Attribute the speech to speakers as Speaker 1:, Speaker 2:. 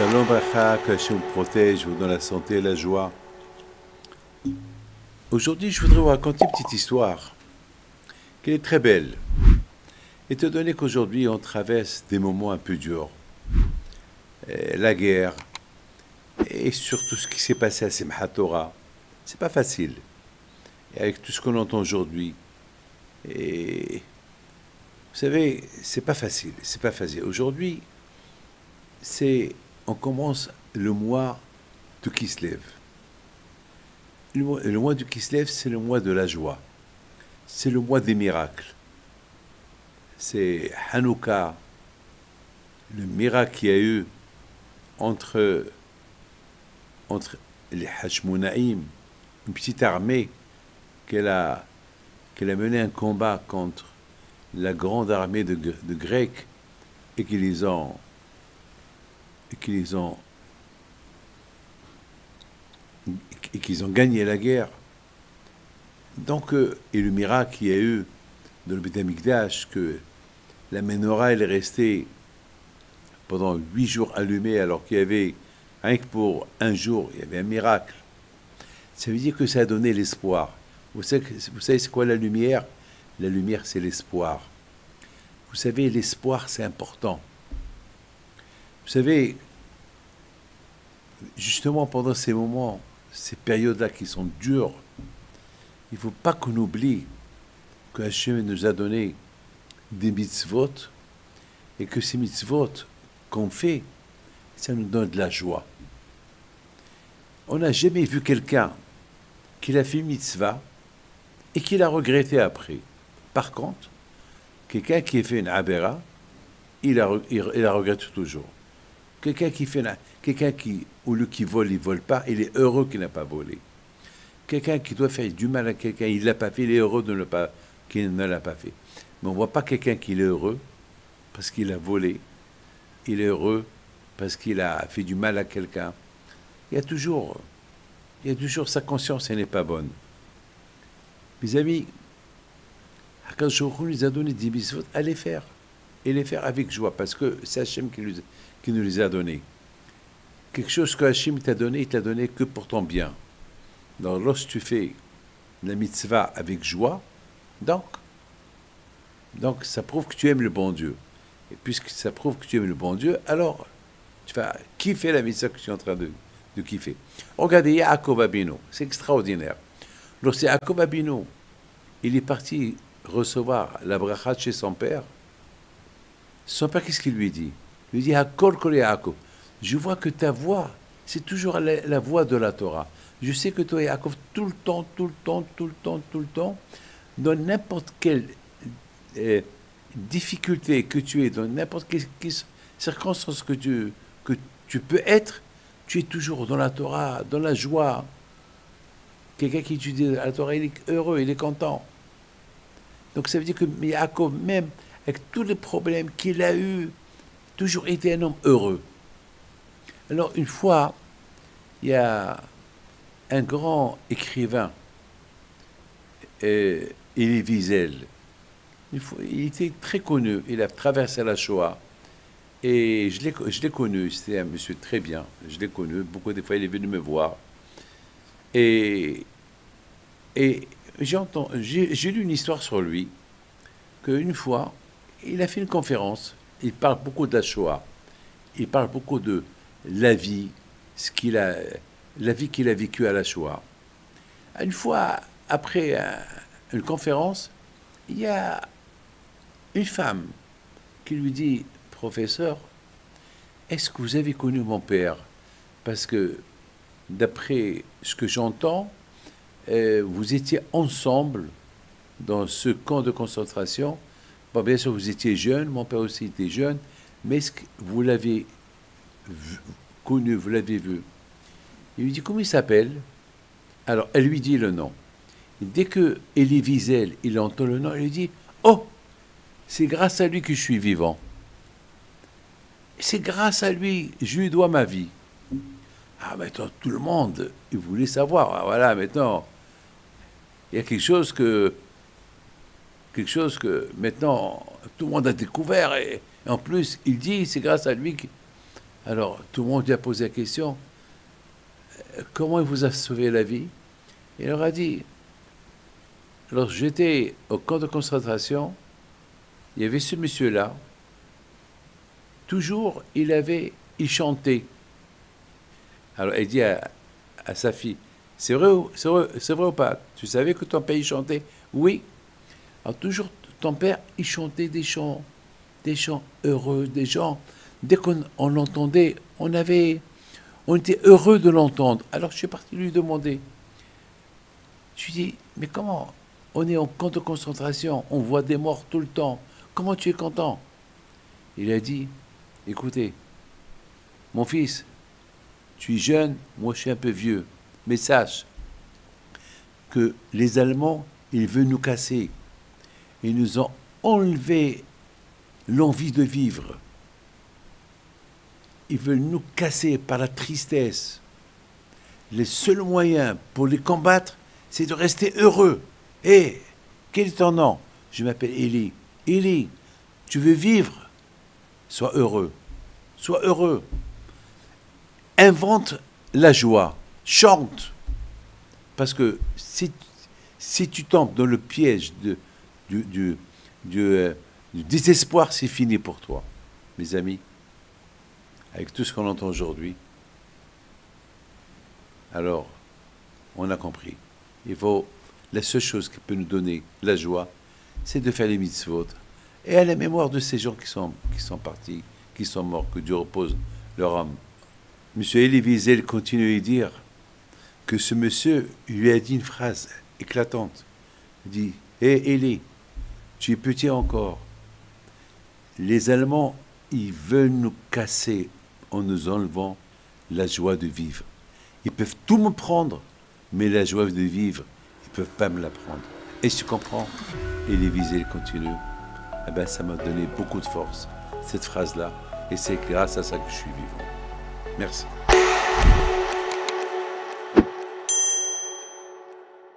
Speaker 1: Shalom Bracha, que Hachem vous protège, vous donne la santé et la joie. Aujourd'hui, je voudrais vous raconter une petite histoire qui est très belle. Étant donné qu'aujourd'hui, on traverse des moments un peu durs, la guerre, et surtout ce qui s'est passé à Simchat Torah, c'est pas facile. Et avec tout ce qu'on entend aujourd'hui, et vous savez, c'est pas facile, c'est pas facile. Aujourd'hui, on commence le mois de Kislev. Le mois de Kislev, c'est le mois de la joie. C'est le mois des miracles. C'est Hanouka, le miracle qu'il y a eu entre les Hashmonaïm, une petite armée qu'elle a mené un combat contre la grande armée de Grecs et qu'ils ont gagné la guerre. Donc, et le miracle qu'il y a eu dans le Beth Amikdash, que la menorah elle est restée pendant 8 jours allumée, alors qu'il y avait, rien que pour un jour, il y avait un miracle. Ça veut dire que ça a donné l'espoir. Vous savez c'est quoi la lumière? La lumière, c'est l'espoir. Vous savez, l'espoir, c'est important. Vous savez, justement, pendant ces moments, ces périodes-là qui sont dures, il ne faut pas qu'on oublie que Hachem nous a donné des mitzvot et que ces mitzvot qu'on fait, ça nous donne de la joie. On n'a jamais vu quelqu'un qui a fait une mitzvah et qui l'a regretté après. Par contre, quelqu'un qui a fait une abera, il la regrette toujours. Quelqu'un qui, au lieu qu'il vole, il ne vole pas, il est heureux qu'il n'a pas volé. Quelqu'un qui doit faire du mal à quelqu'un, il ne l'a pas fait, il est heureux qu'il ne l'a pas fait. Mais on ne voit pas quelqu'un qui est heureux parce qu'il a volé, il est heureux parce qu'il a fait du mal à quelqu'un. Il y a toujours sa conscience, elle n'est pas bonne. Mes amis, Akadosh Baruch Hu nous a donné des mitzvot à les faire. Et les faire avec joie, parce que c'est Hachem qui nous les a donnés. Quelque chose que Hachem t'a donné, il t'a donné que pour ton bien. Donc, lorsque tu fais la mitzvah avec joie, donc ça prouve que tu aimes le bon Dieu. Et puisque ça prouve que tu aimes le bon Dieu, alors tu vas kiffer la mitzvah que tu es en train de kiffer. Regardez, Yaakov Abinu, c'est extraordinaire. Lorsque Yaakov Abinu, il est parti recevoir la bracha chez son père qu'est-ce qu'il lui dit? Il lui dit, Hakol Kol Yaakov, je vois que ta voix, c'est toujours la voix de la Torah. Je sais que toi, Yaakov, tout le temps, dans n'importe quelle difficulté que tu es, dans n'importe quelle circonstance que tu peux être, tu es toujours dans la Torah, dans la joie. Quelqu'un qui étudie la Torah, il est heureux, il est content. Donc ça veut dire que Yaakov, même avec tous les problèmes qu'il a eus, toujours été un homme heureux. Alors une fois, il y a un grand écrivain, Elie Wiesel. Il était très connu, il a traversé la Shoah, et je l'ai connu, c'était un monsieur très bien, je l'ai connu, beaucoup de fois il est venu me voir, et j'ai lu une histoire sur lui, qu'une fois, il a fait une conférence, il parle beaucoup de la Shoah, il parle beaucoup de la vie, la vie qu'il a vécue à la Shoah. Une fois, après une conférence, il y a une femme qui lui dit, professeur, est-ce que vous avez connu mon père? Parce que, d'après ce que j'entends, vous étiez ensemble dans ce camp de concentration. Bon, bien sûr, vous étiez jeune, mon père aussi était jeune, mais est-ce que vous l'avez connu, vous l'avez vu? Il lui dit, comment il s'appelle? Alors, elle lui dit le nom. Et dès que Elie Wiesel, il entend le nom, il lui dit, oh, c'est grâce à lui que je suis vivant. C'est grâce à lui, je lui dois ma vie. Ah, maintenant, tout le monde, il voulait savoir. Ah, voilà, maintenant, il y a quelque chose que maintenant tout le monde a découvert et en plus il dit c'est grâce à lui que... Alors, tout le monde lui a posé la question, comment il vous a sauvé la vie? Il leur a dit, lorsque j'étais au camp de concentration, il y avait ce monsieur-là, toujours il chantait. Alors, elle dit à sa fille, c'est vrai ou pas? Tu savais que ton père il chantait? Oui. Alors, toujours, ton père, il chantait des chants heureux, des chants. Dès qu'on l'entendait, on était heureux de l'entendre. Alors, je suis parti lui demander. Je lui dis, mais comment? On est en camp de concentration, on voit des morts tout le temps. Comment tu es content? Il a dit, écoutez, mon fils, tu es jeune, moi je suis un peu vieux, mais sache que les Allemands, ils veulent nous casser. Ils nous ont enlevé l'envie de vivre. Ils veulent nous casser par la tristesse. Les seuls moyens pour les combattre, c'est de rester heureux. Hé, quel est ton nom? Je m'appelle Élie. Élie, tu veux vivre? Sois heureux. Sois heureux. Invente la joie. Chante. Parce que si tu tombes dans le piège du désespoir, c'est fini pour toi. Mes amis, avec tout ce qu'on entend aujourd'hui, alors, on a compris. La seule chose qui peut nous donner la joie, c'est de faire les mitzvot. Et à la mémoire de ces gens qui sont partis, qui sont morts, que Dieu repose leur âme. Monsieur Elie Wiesel continue à dire que ce monsieur lui a dit une phrase éclatante. Il dit, hé Elie, tu es petit encore. Les Allemands, ils veulent nous casser en nous enlevant la joie de vivre. Ils peuvent tout me prendre, mais la joie de vivre, ils ne peuvent pas me la prendre. Et tu comprends? Et Elie Wiesel continue. Eh bien, ça m'a donné beaucoup de force, cette phrase-là. Et c'est grâce à ça que je suis vivant. Merci.